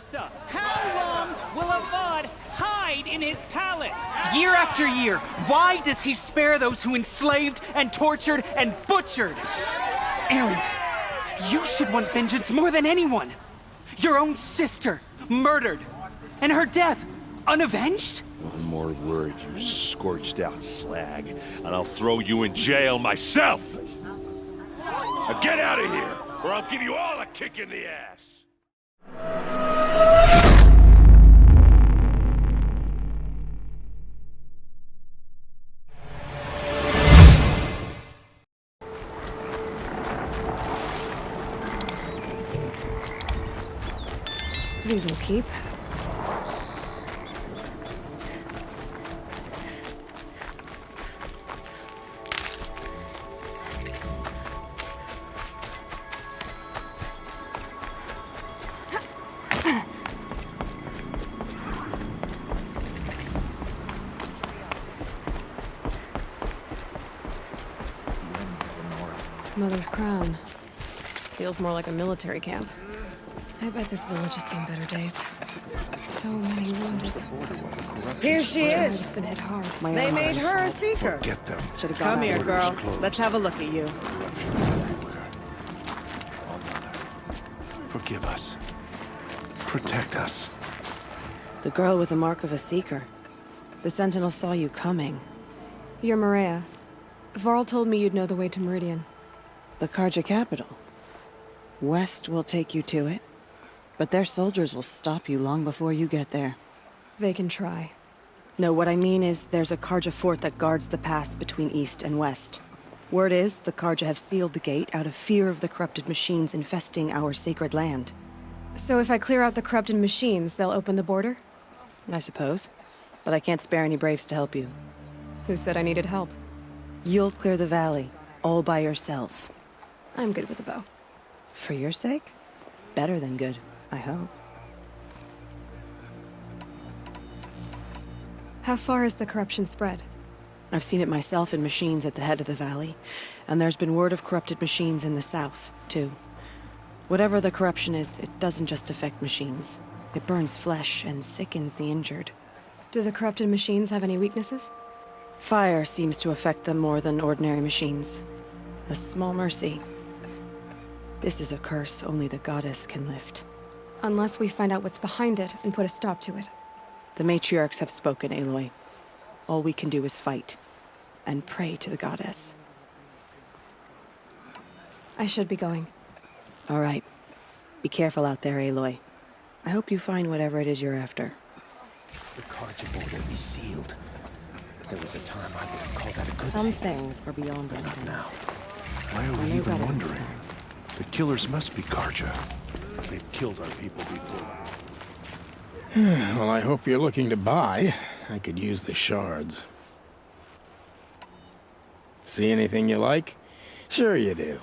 Answer! How long will Avad hide in his palace? Year after year, why does he spare those who enslaved and tortured and butchered? Erend, you should want vengeance more than anyone. Your own sister, murdered, and her death, unavenged? One more word, you scorched out slag, and I'll throw you in jail myself! Now get out of here, or I'll give you all a kick in the ass! These will keep. Mother's crown. Feels more like a military camp. I bet this village has seen better days. So many wounded. Here she is. It's been hit hard. They made her a seeker. Get them. Come here, girl. Let's have a look at you. Forgive us. Protect us. The girl with the mark of a seeker. The Sentinel saw you coming. You're Maria. Varl told me you'd know the way to Meridian. The Carja capital. West will take you to it, but their soldiers will stop you long before you get there. They can try. No, what I mean is there's a Carja fort that guards the pass between East and West. Word is the Carja have sealed the gate out of fear of the corrupted machines infesting our sacred land. So if I clear out the corrupted machines, they'll open the border? I suppose. But I can't spare any braves to help you. Who said I needed help? You'll clear the valley, all by yourself. I'm good with a bow. For your sake? Better than good, I hope. How far has the corruption spread? I've seen it myself in machines at the head of the valley, and there's been word of corrupted machines in the south, too. Whatever the corruption is, it doesn't just affect machines. It burns flesh and sickens the injured. Do the corrupted machines have any weaknesses? Fire seems to affect them more than ordinary machines. A small mercy. This is a curse only the goddess can lift. Unless we find out what's behind it and put a stop to it. The matriarchs have spoken, Aloy. All we can do is fight, and pray to the goddess. I should be going. All right. Be careful out there, Aloy. I hope you find whatever it is you're after. The Carja border is sealed. There was a time I would have called that a good Some thing. things are beyond Not anything. now. Why are I we know even better wondering? next time. The killers must be Carja. They've killed our people before. Well, I hope you're looking to buy. I could use the shards. See anything you like? Sure you do.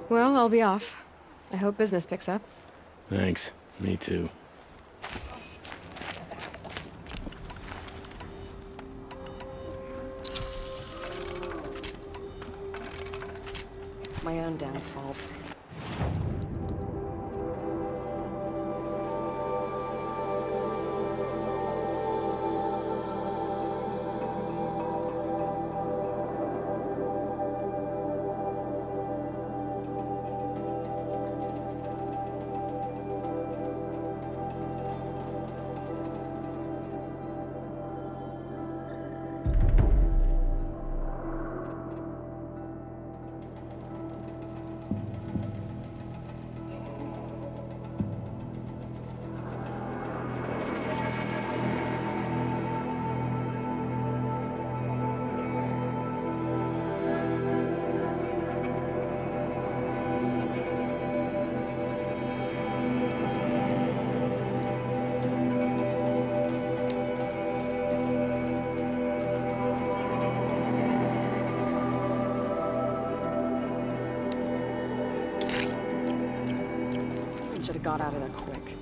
Well, I'll be off. I hope business picks up. Thanks. Me too. My own damn fault. Should have got out of there quick.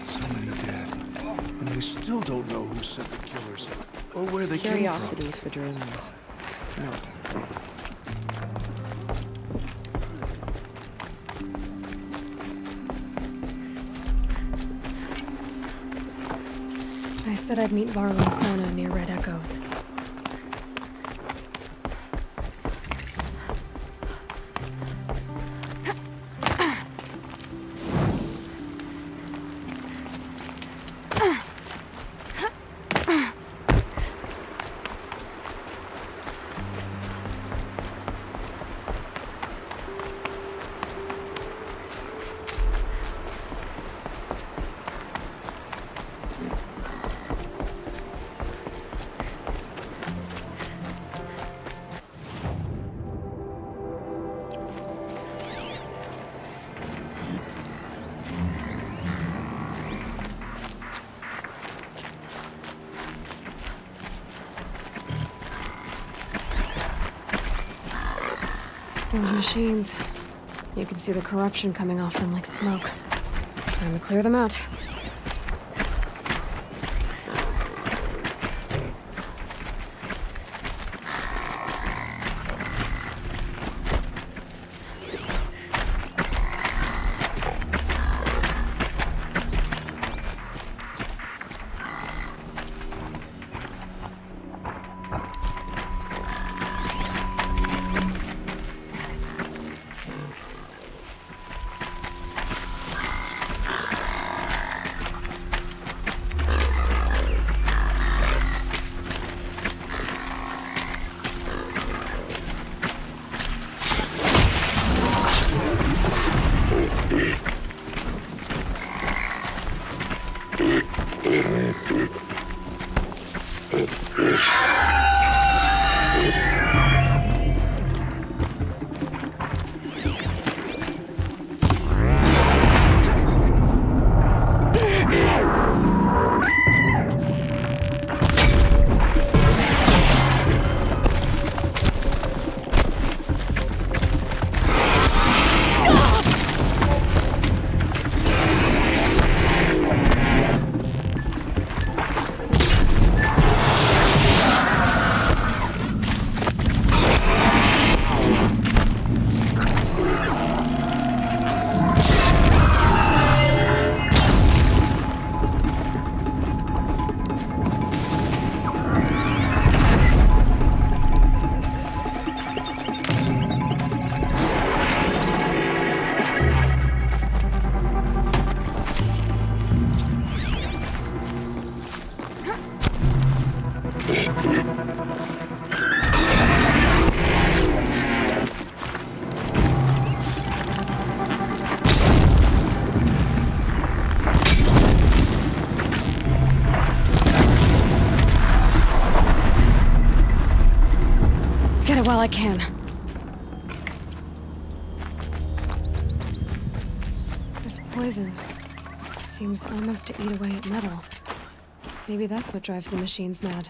So many dead. And we still don't know who sent the killers or where they came from. Curiosities for drones, not for graves. I said I'd meet Varl and Sona near Red Echoes. Those machines. You can see the corruption coming off them like smoke. Time to clear them out. While I can. This poison. seems almost to eat away at metal. Maybe that's what drives the machines mad.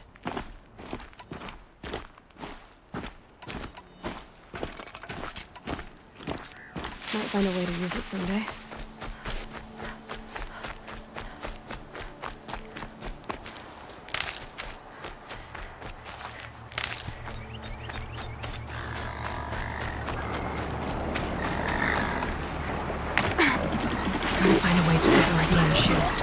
Might find a way to use it someday. Gotta find a way to override my own shields.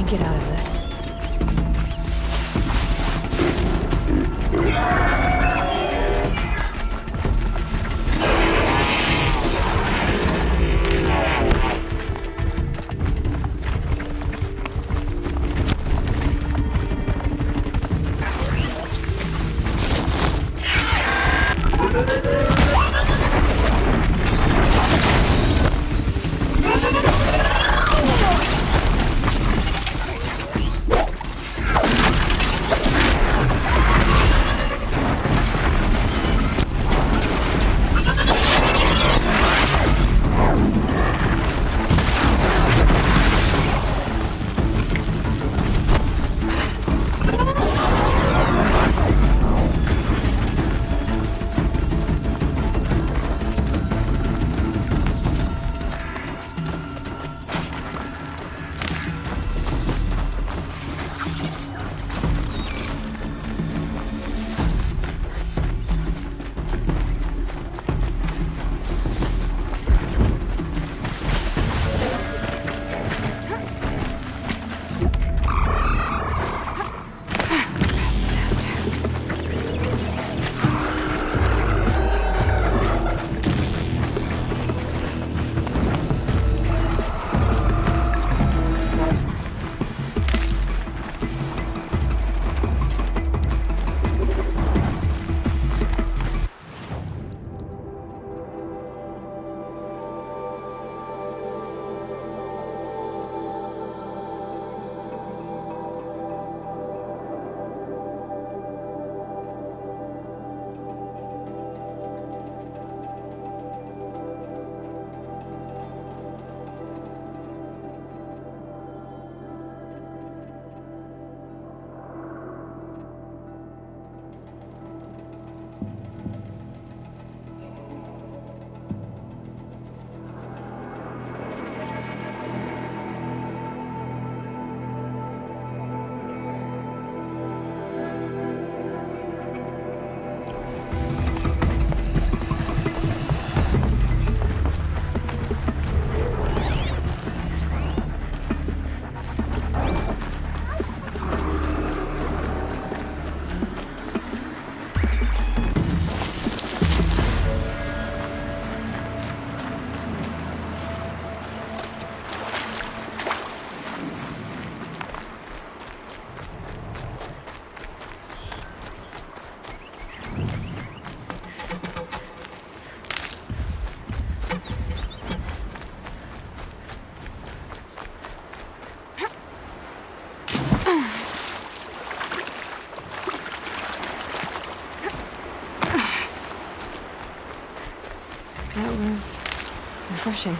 Get out of this. That was refreshing.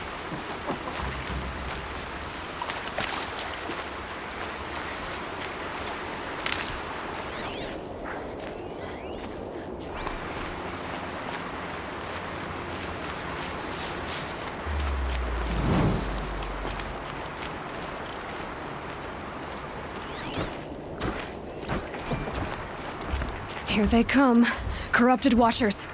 Here they come, corrupted watchers.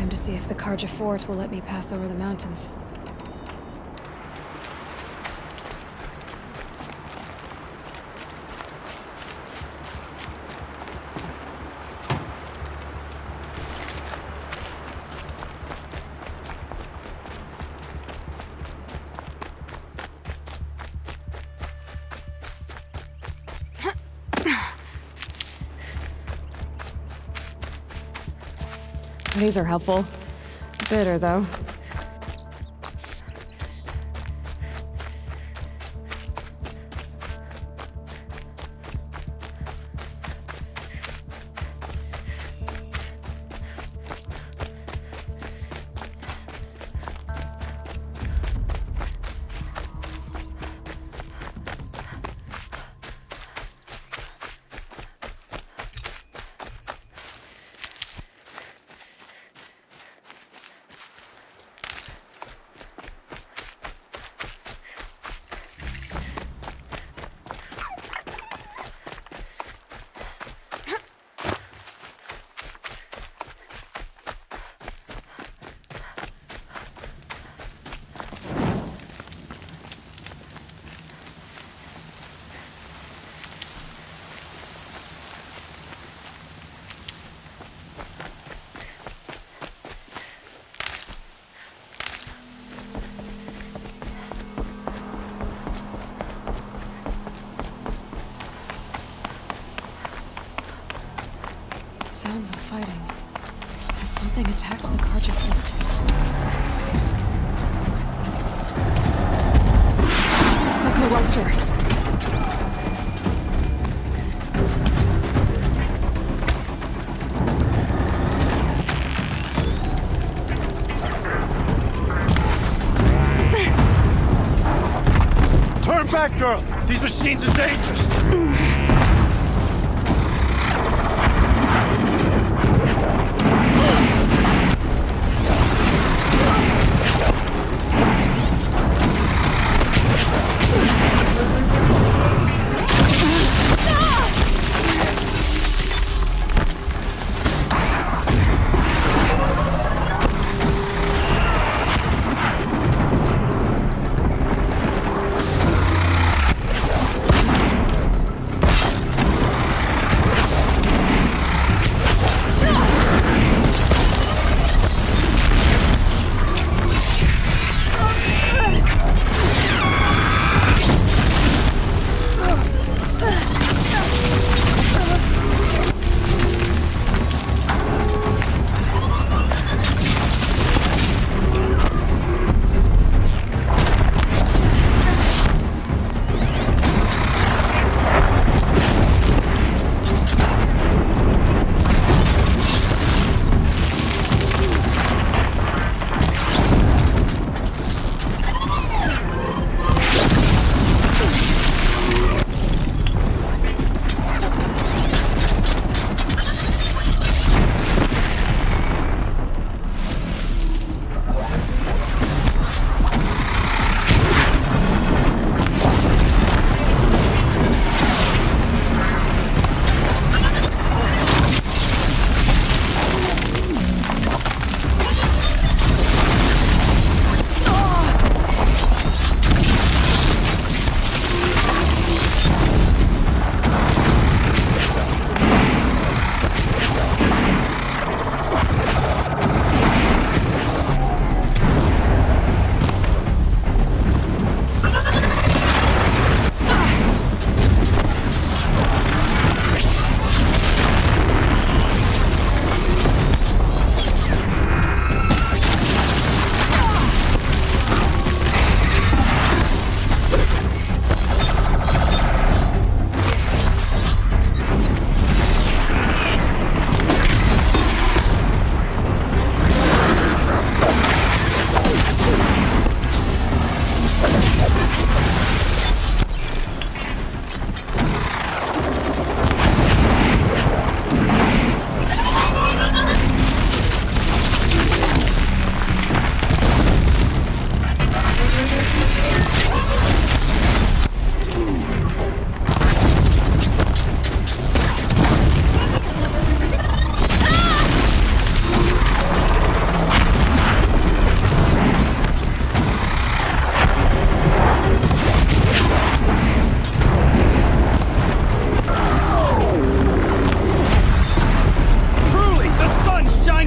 time to see if the Karja fort will let me pass over the mountains. These are helpful. Bitter, though. Sounds of fighting. Has something attacked the Karja fort? A corruptor. Turn back, girl! These machines are dangerous!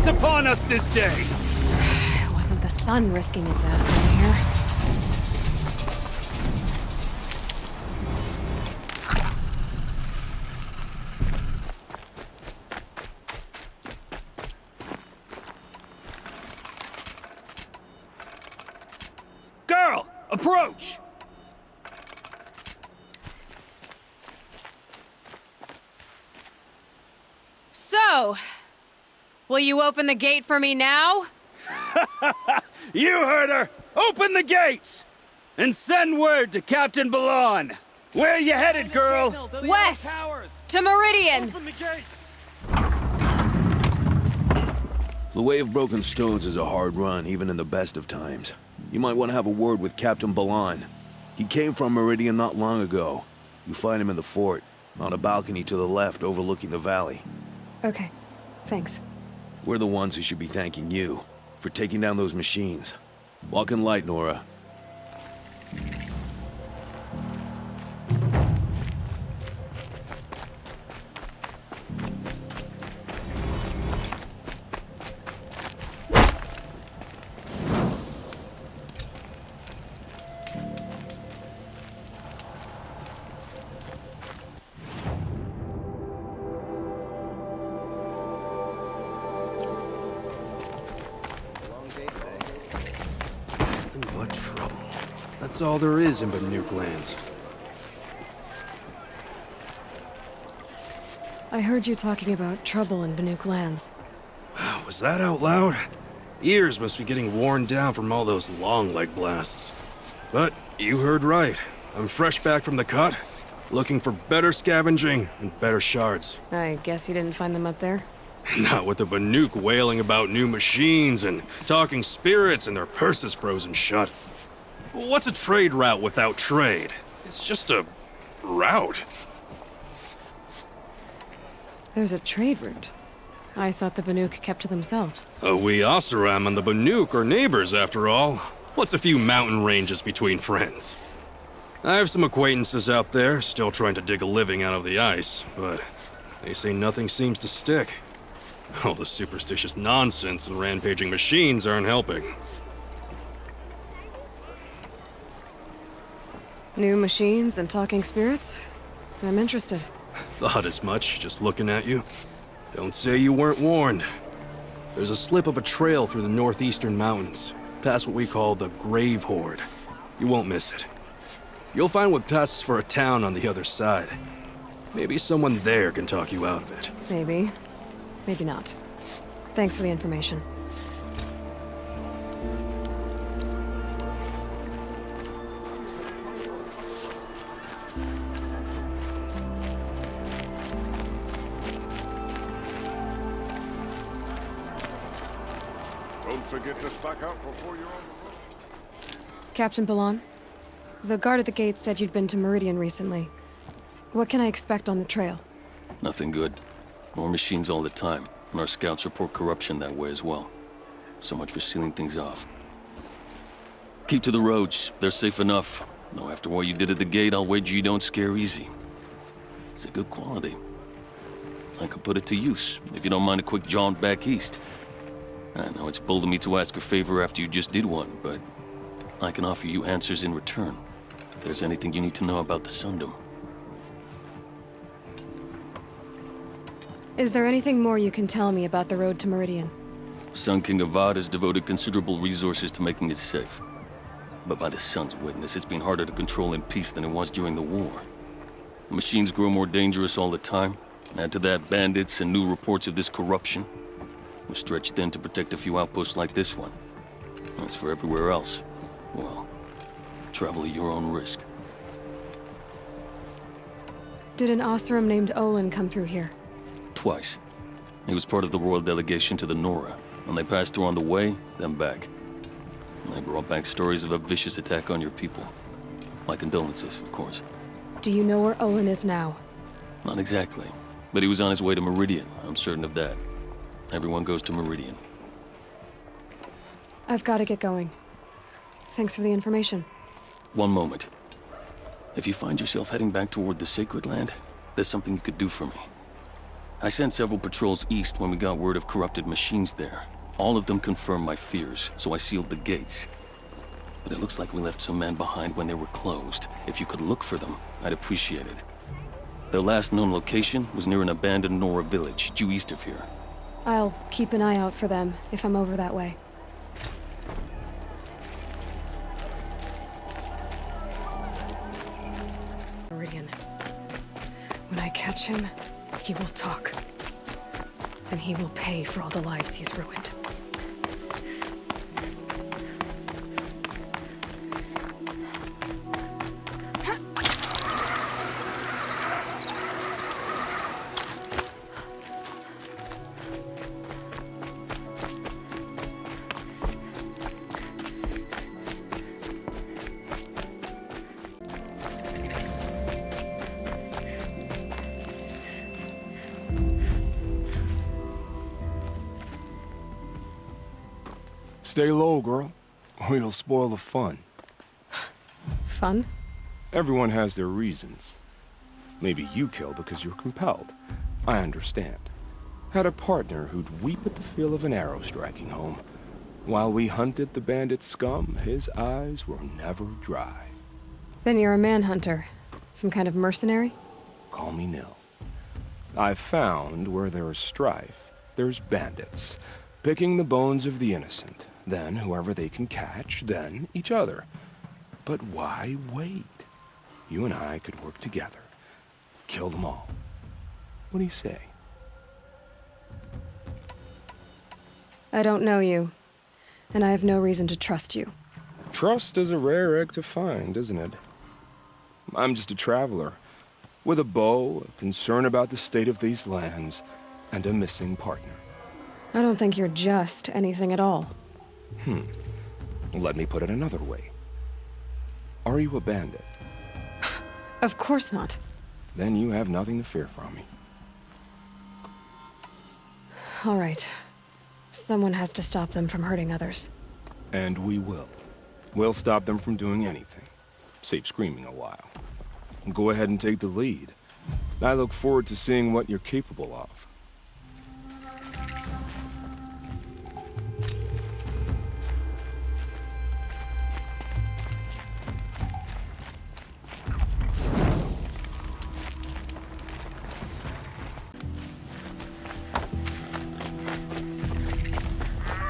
vengeance upon us this day! It wasn't the sun risking its ass down here. Girl, approach! So, will you open the gate for me now? You heard her! Open the gates! And send word to Captain Balon! Where you headed, girl? West! To Meridian! The Way of Broken Stones is a hard run, even in the best of times. You might want to have a word with Captain Balon. He came from Meridian not long ago. You find him in the fort, on a balcony to the left overlooking the valley. Okay, thanks. We're the ones who should be thanking you for taking down those machines. Walk in light, Nora. What trouble? That's all there is in Banuk lands. I heard you talking about trouble in Banuk lands. Was that out loud? Ears must be getting worn down from all those long leg blasts. But you heard right. I'm fresh back from the cut, looking for better scavenging and better shards. I guess you didn't find them up there? Not with the Banuk wailing about new machines and talking spirits and their purses frozen shut. What's a trade route without trade? It's just a route. There's a trade route. I thought the Banuk kept to themselves. We Oseram and the Banuk are neighbors, after all. What's a few mountain ranges between friends? I have some acquaintances out there, still trying to dig a living out of the ice, but they say nothing seems to stick. All the superstitious nonsense and rampaging machines aren't helping. New machines and talking spirits? I'm interested. Thought as much, just looking at you. Don't say you weren't warned. There's a slip of a trail through the northeastern mountains, past what we call the Grave Horde. You won't miss it. You'll find what passes for a town on the other side. Maybe someone there can talk you out of it. Maybe. Maybe not. Thanks for the information. Don't forget to stock up before you're on the road. Captain Balon, the guard at the gate said you'd been to Meridian recently. What can I expect on the trail? Nothing good. More machines all the time, and our scouts report corruption that way as well. So much for sealing things off. Keep to the roads. They're safe enough. Though after what you did at the gate, I'll wager you don't scare easy. It's a good quality. I could put it to use, if you don't mind a quick jaunt back east. I know it's bold of me to ask a favor after you just did one, but I can offer you answers in return. If there's anything you need to know about the Sundom. Is there anything more you can tell me about the road to Meridian? Sun King Avad has devoted considerable resources to making it safe. But by the Sun's witness, it's been harder to control in peace than it was during the war. The machines grow more dangerous all the time. Add to that bandits and new reports of this corruption. We're stretched thin to protect a few outposts like this one. As for everywhere else, well, travel at your own risk. Did an Oseram named Olin come through here? Twice. He was part of the royal delegation to the Nora, and they passed through on the way, then back. And they brought back stories of a vicious attack on your people. My condolences, of course. Do you know where Olin is now? Not exactly, but he was on his way to Meridian, I'm certain of that. Everyone goes to Meridian. I've got to get going. Thanks for the information. One moment. If you find yourself heading back toward the Sacred Land, there's something you could do for me. I sent several patrols east when we got word of corrupted machines there. All of them confirmed my fears, so I sealed the gates. But it looks like we left some men behind when they were closed. If you could look for them, I'd appreciate it. Their last known location was near an abandoned Nora village, due east of here. I'll keep an eye out for them if I'm over that way. Meridian. When I catch him, he will talk. And he will pay for all the lives he's ruined. Stay low, girl, or you'll spoil the fun. Fun? Everyone has their reasons. Maybe you kill because you're compelled. I understand. Had a partner who'd weep at the feel of an arrow striking home. While we hunted the bandit scum, his eyes were never dry. Then you're a manhunter. Some kind of mercenary? Call me Nil. I've found where there is strife, there's bandits, picking the bones of the innocent. Then whoever they can catch, then each other. But why wait? You and I could work together. Kill them all. What do you say? I don't know you, and I have no reason to trust you. Trust is a rare egg to find, isn't it? I'm just a traveler, with a bow, a concern about the state of these lands, and a missing partner. I don't think you're just anything at all. Let me put it another way. Are you a bandit? Of course not. Then you have nothing to fear from me. All right. Someone has to stop them from hurting others. And we will. We'll stop them from doing anything. Save screaming a while. Go ahead and take the lead. I look forward to seeing what you're capable of.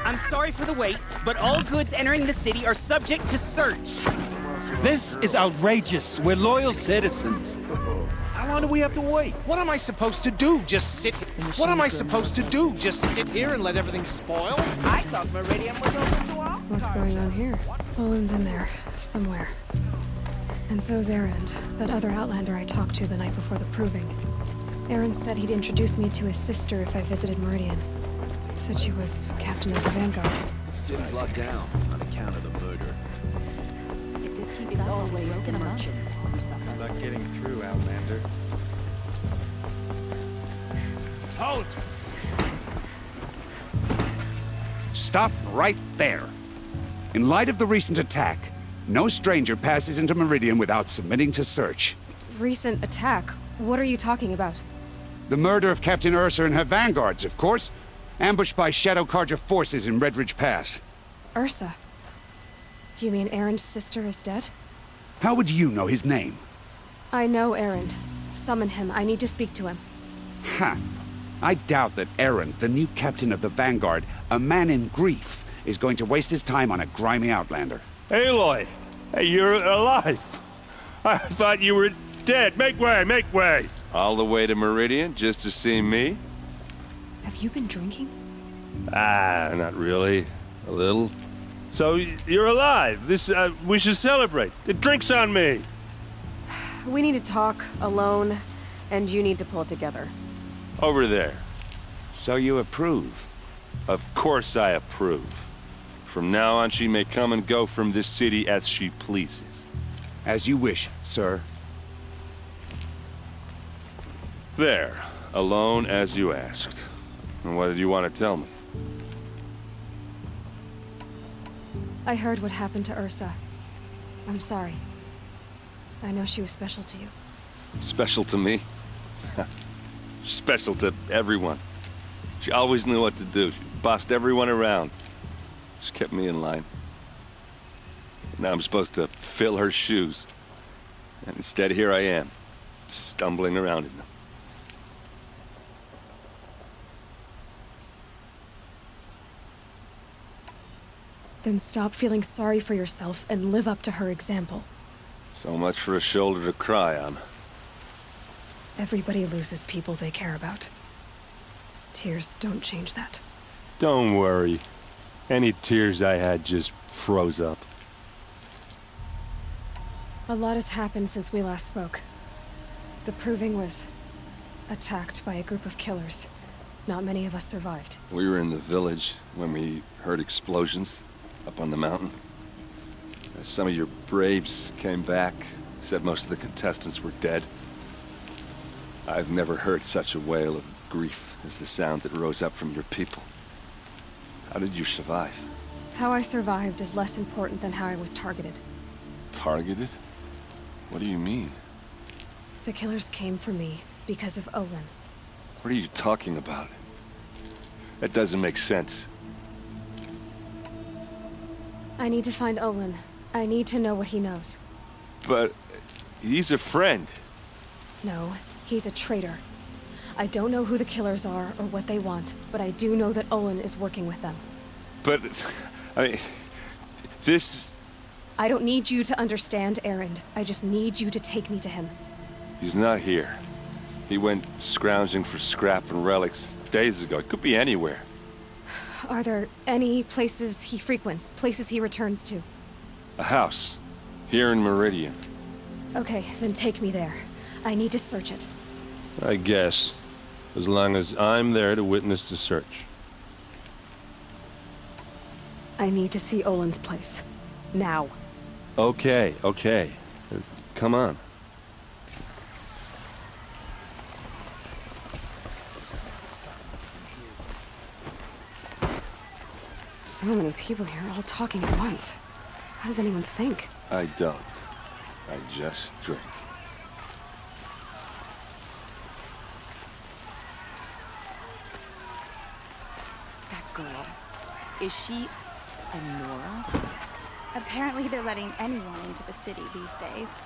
I'm sorry for the wait, but all goods entering the city are subject to search. This is outrageous. We're loyal citizens. How long do we have to wait? What am I supposed to do? Just sit here? What am I supposed to do? Just sit here and let everything spoil? I thought Meridian was open to all. What's going on here? Poland's in there, somewhere. And so's Erend, that other Outlander I talked to the night before the proving. Erend said he'd introduce me to his sister if I visited Meridian. Said she was captain of the Vanguard. City's locked down on account of the murder. It's always the merchants who suffer. Not getting through, Outlander. Halt! Stop right there. In light of the recent attack, no stranger passes into Meridian without submitting to search. Recent attack? What are you talking about? The murder of Captain Ursa and her vanguards, of course. Ambushed by Shadow Carja forces in Red Ridge Pass. Ursa? You mean Erend's sister is dead? How would you know his name? I know Erend. Summon him. I need to speak to him. Ha! I doubt that Erend, the new captain of the Vanguard, a man in grief, is going to waste his time on a grimy outlander. Aloy! Hey, you're alive! I thought you were dead. Make way, make way! All the way to Meridian just to see me? Have you been drinking? Not really. A little. So, you're alive. We should celebrate. The drink's on me. We need to talk, alone, and you need to pull it together. Over there. So you approve? Of course I approve. From now on, she may come and go from this city as she pleases. As you wish, sir. There. Alone as you asked. And what did you want to tell me? I heard what happened to Ursa. I'm sorry. I know she was special to you. Special to me? Special to everyone. She always knew what to do. She bossed everyone around. She kept me in line. Now I'm supposed to fill her shoes. And instead, here I am, stumbling around in them. Then stop feeling sorry for yourself and live up to her example. So much for a shoulder to cry on. Everybody loses people they care about. Tears don't change that. Don't worry. Any tears I had just froze up. A lot has happened since we last spoke. The Proving was attacked by a group of killers. Not many of us survived. We were in the village when we heard explosions up on the mountain. Some of your braves came back, said most of the contestants were dead. I've never heard such a wail of grief as the sound that rose up from your people. How did you survive? How I survived is less important than how I was targeted. Targeted? What do you mean? The killers came for me because of Olin. What are you talking about? That doesn't make sense. I need to find Olin. I need to know what he knows. But he's a friend. No, he's a traitor. I don't know who the killers are or what they want, but I do know that Olin is working with them. But, I mean, this... I don't need you to understand, Erend. I just need you to take me to him. He's not here. He went scrounging for scrap and relics days ago. It could be anywhere. Are there any places he frequents, places he returns to? A house. Here in Meridian. Okay, then take me there. I need to search it. I guess. As long as I'm there to witness the search. I need to see Olin's place. Now. Okay. Come on. So many people here, all talking at once. How does anyone think? I don't. I just drink. That girl. Is she a Nora? Apparently they're letting anyone into the city these days.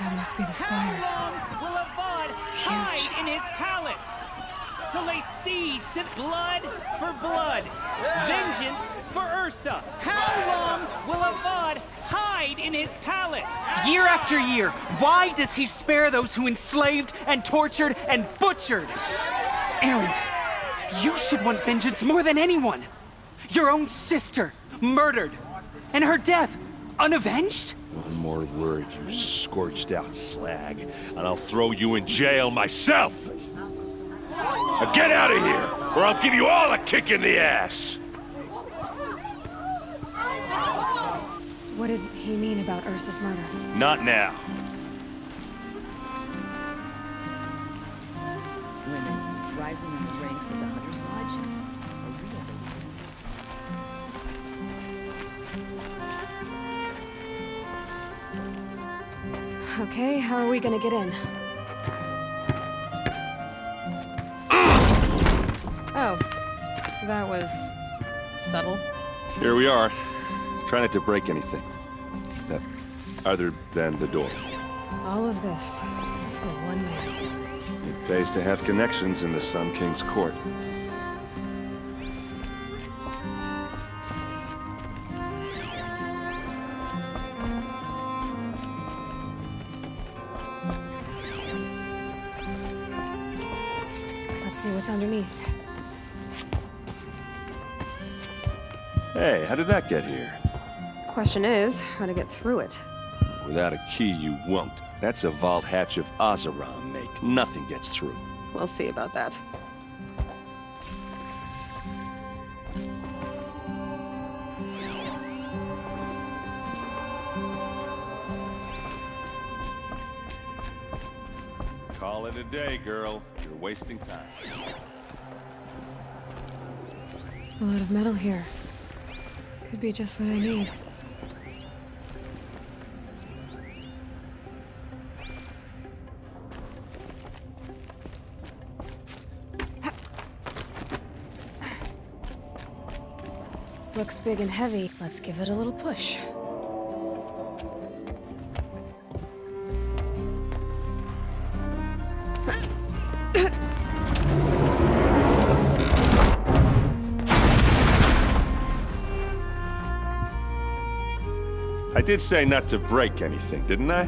That must be the spire. Will Avad hide in his palace to lay siege to blood for blood, vengeance for Ursa? How long will Avad hide in his palace? Year after year, why does he spare those who enslaved and tortured and butchered? Erend, you should want vengeance more than anyone. Your own sister, murdered, and her death, unavenged? One more word, you scorched out slag, and I'll throw you in jail myself! Now get out of here, or I'll give you all a kick in the ass! What did he mean about Ursa's murder? Not now. Women rising in the ranks of the Hunter's Lodge. A real Okay, how are we gonna get in? Oh, that was subtle. Here we are. Try not to break anything. Other than the door. All of this for one man. It pays to have connections in the Sun King's court. Let's see what's underneath. Hey, how did that get here? Question is, how to get through it. Without a key, you won't. That's a vault hatch of Oseram make. Nothing gets through. We'll see about that. Call it a day, girl. You're wasting time. A lot of metal here. Could be just what I need. looks big and heavy. Let's give it a little push. I did say not to break anything, didn't I?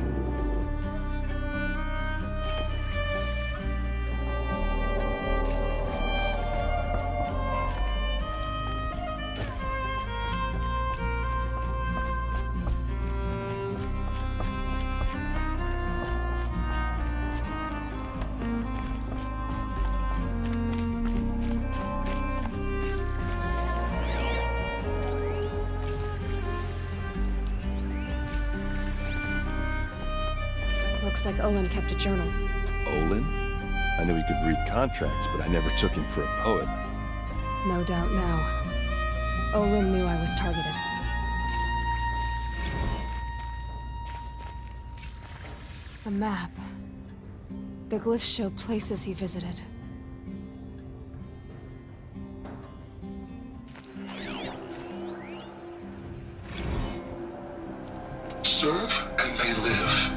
Looks like Olin kept a journal. Olin? I knew he could read contracts, but I never took him for a poet. No doubt now. Olin knew I was targeted. A map. The glyphs show places he visited. Serve and they live.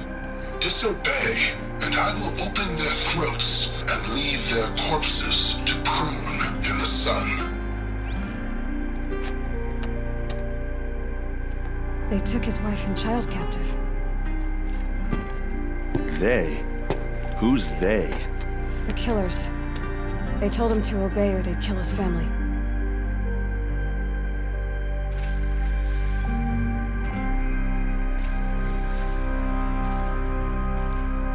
Disobey, and I will open their throats and leave their corpses to prune in the sun. They took his wife and child captive. They? Who's they? The killers. They told him to obey or they'd kill his family.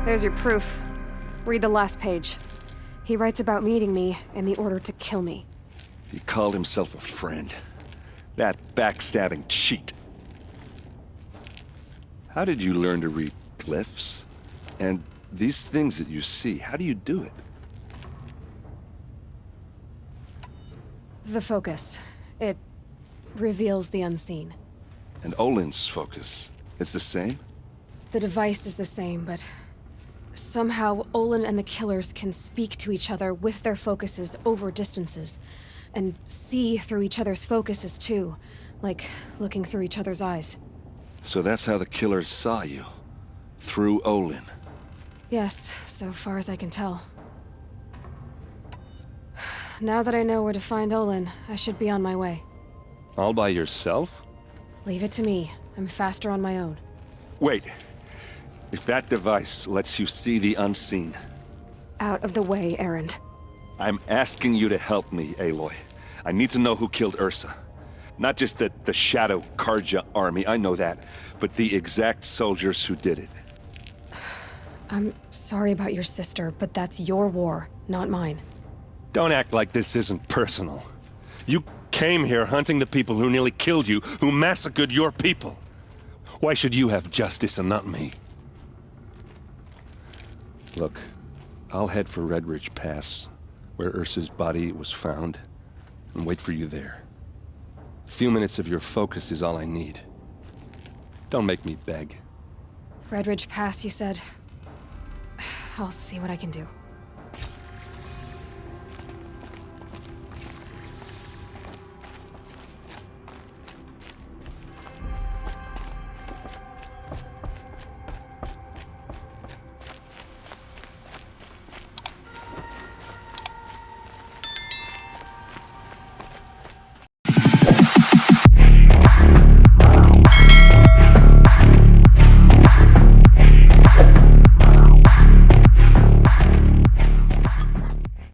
There's your proof. Read the last page. He writes about meeting me and the order to kill me. He called himself a friend. That backstabbing cheat. How did you learn to read glyphs? And these things that you see, how do you do it? The focus. It reveals the unseen. And Olin's focus, it's the same? The device is the same, but somehow Olin and the killers can speak to each other with their focuses over distances, and see through each other's focuses too, like looking through each other's eyes. So that's how the killers saw you? Through Olin? Yes, so far as I can tell. Now that I know where to find Olin, I should be on my way. All by yourself? Leave it to me. I'm faster on my own. Wait. If that device lets you see the unseen... Out of the way, Erend. I'm asking you to help me, Aloy. I need to know who killed Ursa. Not just the Shadow Karja army, I know that, but the exact soldiers who did it. I'm sorry about your sister, but that's your war, not mine. Don't act like this isn't personal. You came here hunting the people who nearly killed you, who massacred your people. Why should you have justice and not me? Look, I'll head for Red Ridge Pass, where Ursa's body was found, and wait for you there. A few minutes of your focus is all I need. Don't make me beg. Red Ridge Pass, you said? I'll see what I can do.